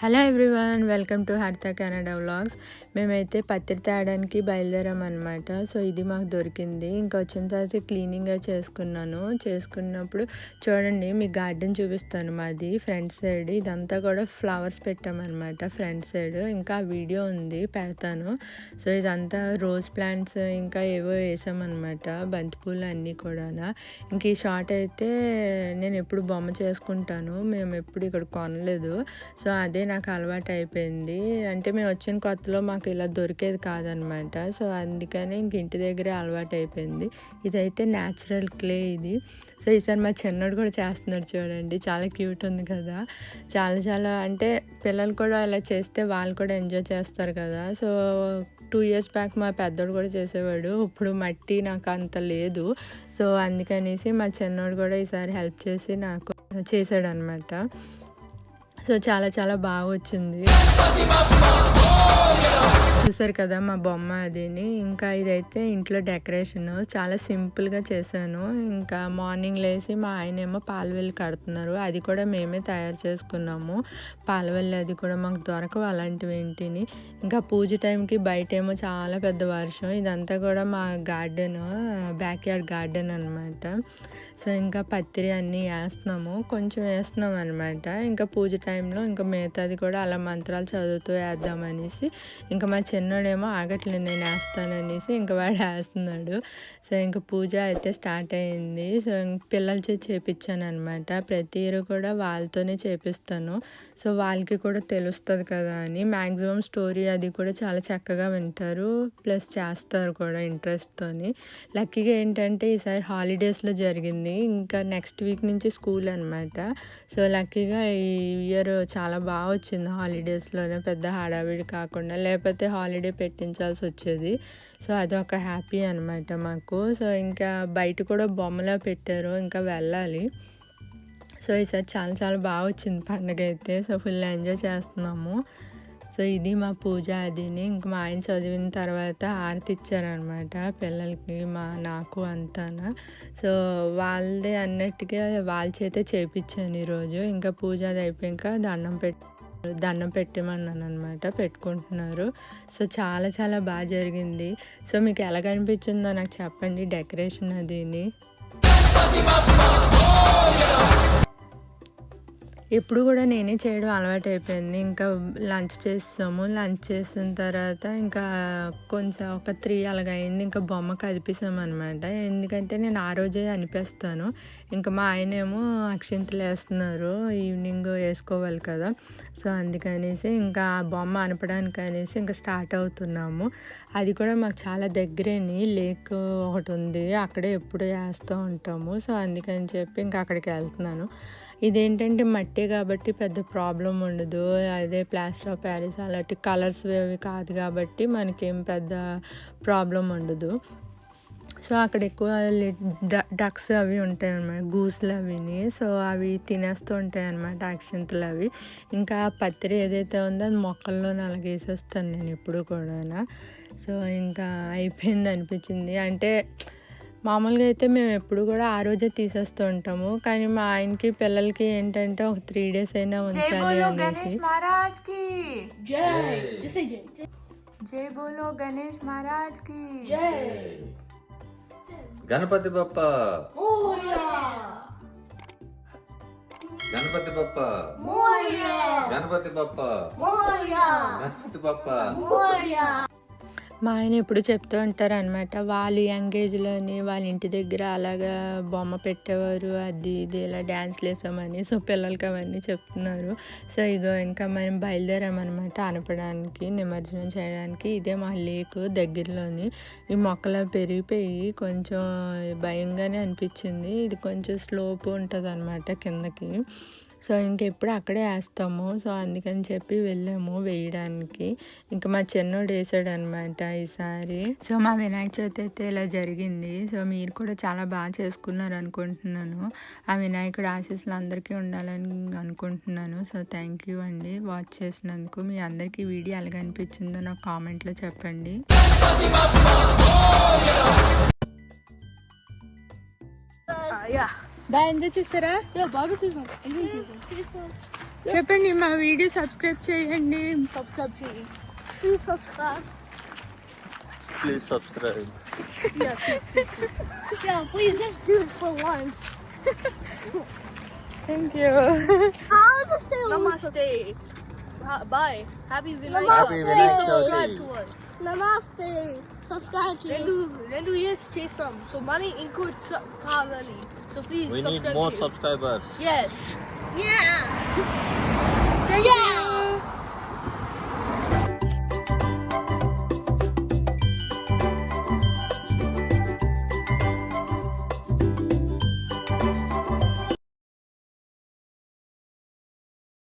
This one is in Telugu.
హలో ఎవ్రీవన్, వెల్కమ్ టు హరిత కెనడా వ్లాగ్స్. మేమైతే పత్తి తేయడానికి బయలుదేరామన్నమాట. సో ఇది మాకు దొరికింది. ఇంకా వచ్చిన తర్వాత క్లీనింగ్గా చేసుకున్నప్పుడు చూడండి, మీ గార్డెన్ చూపిస్తాను. మాది ఫ్రంట్ సైడ్ ఇదంతా కూడా ఫ్లవర్స్ పెట్టామన్నమాట. ఫ్రంట్ సైడ్ ఇంకా వీడియో ఉంది, పెడతాను. సో ఇదంతా రోజ్ ప్లాంట్స్ ఇంకా ఏవో వేసామన్నమాట, బంతిపూలు అన్నీ కూడా. ఇంక ఈ షార్ట్ అయితే నేను ఎప్పుడు బొమ్మ చేసుకుంటాను, మేము ఎప్పుడు ఇక్కడ కొనలేదు. సో అదే నాకు అలవాటు అయిపోయింది. అంటే మేము వచ్చిన కొత్తలో మాకు ఇలా దొరికేది కాదనమాట. సో అందుకని ఇంక ఇంటి దగ్గరే అలవాటు అయిపోయింది. ఇదైతే న్యాచురల్ క్లే ఇది. సో ఈసారి మా చిన్నోడు కూడా చేస్తున్నాడు చూడండి, చాలా క్యూట్ ఉంది కదా. చాలా అంటే పిల్లలు కూడా అలా చేస్తే వాళ్ళు కూడా ఎంజాయ్ చేస్తారు కదా. సో 2 years బ్యాక్ మా పెద్దోడు కూడా చేసేవాడు. ఇప్పుడు మట్టి నాకు అంత లేదు. సో అందుకనేసి మా చిన్నోడు కూడా ఈసారి హెల్ప్ చేసి నాకు చేశాడనమాట. సో చాలా బాగా వచ్చింది. చూసారు కదా మా బొమ్మ అదిని. ఇంకా ఇదైతే ఇంట్లో డెకరేషన్ చాలా సింపుల్గా చేశాను. ఇంకా మార్నింగ్ లేచి మా ఆయనేమో పాలవెల్లి కడుతున్నారు. అది కూడా మేమే తయారు చేసుకున్నాము. పాలవెల్లి అది కూడా మాకు దొరకవు అలాంటివి ఏంటిని. ఇంకా పూజ టైంకి బయట ఏమో చాలా పెద్ద వర్షం. ఇదంతా కూడా మా గార్డెన్, బ్యాక్ యార్డ్ గార్డెన్ అనమాట. సో ఇంకా పత్రి అన్నీ కొంచెం వేస్తున్నాం అనమాట. ఇంకా పూజ టైంలో ఇంకా మిగతాది కూడా అలా మంత్రాలు చదువుతూ వేద్దామనేసి, ఇంకా మా చిన్నోడేమో ఆగట్లేదు నేను వేస్తాననేసి ఇంకా వాడు వేస్తున్నాడు. సో ఇంకా పూజ అయితే స్టార్ట్ అయింది. సో పిల్లలతో చేపించాను అనమాట. ప్రతి ఇయర్ కూడా వాళ్ళతోనే చేపిస్తాను. సో వాళ్ళకి కూడా తెలుస్తుంది కదా అని. మ్యాక్సిమం స్టోరీ అది కూడా చాలా చక్కగా వింటారు, ప్లస్ చేస్తారు కూడా ఇంట్రెస్ట్తోని. లక్కీగా ఏంటంటే ఈసారి హాలిడేస్లో జరిగింది. ఇంకా నెక్స్ట్ వీక్ నుంచి స్కూల్ అనమాట. సో లక్కీగా ఈ ఇయర్ చాలా బాగా వచ్చింది. హాలిడేస్లోనే పెద్ద హడావిడి కాకుండా, లేకపోతే హాలిడే పెట్టించాల్సి వచ్చేది. సో అదొక హ్యాపీ అనమాట మాకు. సో ఇంకా బయట కూడా బొమ్మలా పెట్టారు, ఇంకా వెళ్ళాలి. సో ఈసారి చాలా బాగా వచ్చింది పండుగ అయితే. సో ఫుల్ ఎంజాయ్ చేస్తున్నాము. సో ఇది మా పూజ అదిని. ఇంక మా ఆయన చదివిన తర్వాత హారతి ఇచ్చారనమాట పిల్లలకి, నాకు అంతానా. సో వాళ్ళదే అన్నట్టుగా వాళ్ళ చేతే చేయించాను ఈరోజు. ఇంకా పూజ అది అయిపోయాక దండం పెట్టమన్నాను అనమాట, పెట్టుకుంటున్నారు. సో చాలా బాగా జరిగింది. సో మీకు ఎలా కనిపించిందో నాకు చెప్పండి డెకరేషన్ అదిని. ఎప్పుడు కూడా నేనే చేయడం అలవాటు అయిపోయింది. ఇంకా లంచ్ చేసిన తర్వాత ఇంకా కొంచెం ఒక 3 అలాగ అయింది. ఇంకా బొమ్మ కదిపేసామన్నమాట. ఎందుకంటే నేను ఆ రోజే అనిపిస్తాను. ఇంకా మా ఆయనేమో అక్షింతలు వేస్తున్నారు, ఈవినింగ్ వేసుకోవాలి కదా. సో అందుకనేసి ఇంకా ఆ బొమ్మ అనపడానికి అనేసి ఇంకా స్టార్ట్ అవుతున్నాము. అది కూడా మాకు చాలా దగ్గరేని లేక్ ఒకటి ఉంది, అక్కడే ఎప్పుడు వేస్తూ ఉంటాము. సో అందుకని చెప్పి ఇంకా అక్కడికి వెళ్తున్నాను. ఇదేంటంటే మట్టే కాబట్టి పెద్ద ప్రాబ్లం ఉండదు. అదే ప్లాస్టర్ ఆఫ్ ప్యారిస్ అలాంటి కలర్స్ అవి కాదు కాబట్టి మనకేం పెద్ద ప్రాబ్లం ఉండదు. సో అక్కడ ఎక్కువ డక్స్ అవి ఉంటాయి అన్నమాట, గూసులు అవిని. సో అవి తినేస్తూ ఉంటాయి అన్నమాట అక్షింతలు అవి. ఇంకా పత్రి ఏదైతే ఉందో అది మొక్కల్లో నలగేసేస్తాను నేను ఎప్పుడు కూడా. సో ఇంకా అయిపోయింది అనిపించింది. అంటే మామూలుగా అయితే మేము ఎప్పుడు కూడా ఆ రోజే తీసేస్తూ ఉంటాము, కానీ మా ఆయనకి పిల్లలకి ఏంటంటే ఒక 3 days అయినా ఉంచాలి అనేసి. జై బోలో గణేష్ మహారాజ్ కి జై. గణపతి బప్ప గణపతి బప్ప గణపతి బప్ప గణపతి బప్ప. మా ఆయన ఎప్పుడు చెప్తూ ఉంటారు అనమాట, వాళ్ళు యంగ్ ఏజ్లోని వాళ్ళ ఇంటి దగ్గర అలాగా బొమ్మ పెట్టేవారు, అది ఇది ఇలా డ్యాన్స్లు వేసామని. సో పిల్లలకి అవన్నీ చెప్తున్నారు. సో ఇగో ఇంకా మనం బయలుదేరామన్నమాట అనపడానికి, నిమజ్జనం చేయడానికి. ఇదే మా లేకు దగ్గరలోని. ఈ మొక్కలు పెరిగిపోయి కొంచెం భయంగానే అనిపించింది. ఇది కొంచెం స్లోప్ ఉంటుంది అనమాట కిందకి. సో ఇంకెప్పుడు అక్కడే వేస్తాము. సో అందుకని చెప్పి వెళ్ళాము వేయడానికి. ఇంకా మా చిన్నోడు వేసాడు అనమాట ఈసారి. సో మా వినాయక చవితి అయితే ఇలా జరిగింది. సో మీరు కూడా చాలా బాగా చేసుకున్నారు అనుకుంటున్నాను. ఆ వినాయకుడు ఆశీస్సులు అందరికీ ఉండాలని అనుకుంటున్నాను. సో థ్యాంక్ యూ అండి వాచ్ చేసినందుకు. మీ అందరికీ వీడియో ఎలాగ అనిపించిందో నాకు కామెంట్లో చెప్పండి. బాగా ఎంజాయ్ చేస్తారా? బాగా చూసాం. చెప్పండి మా వీడియో సబ్స్క్రైబ్ చేయండి. Subscribe to me. Please subscribe. Please subscribe. Yeah, please. Yeah, please just do it for once. Thank you. I want to say namaste. Bye. Happy Vinay. Happy Vinay Subscribe Chowthi. to us. Namaste. Subscribe to Rendu years chase some. So money includes Kavali. So please We need subscribe more to you. subscribers. Yes. Yeah. Yeah.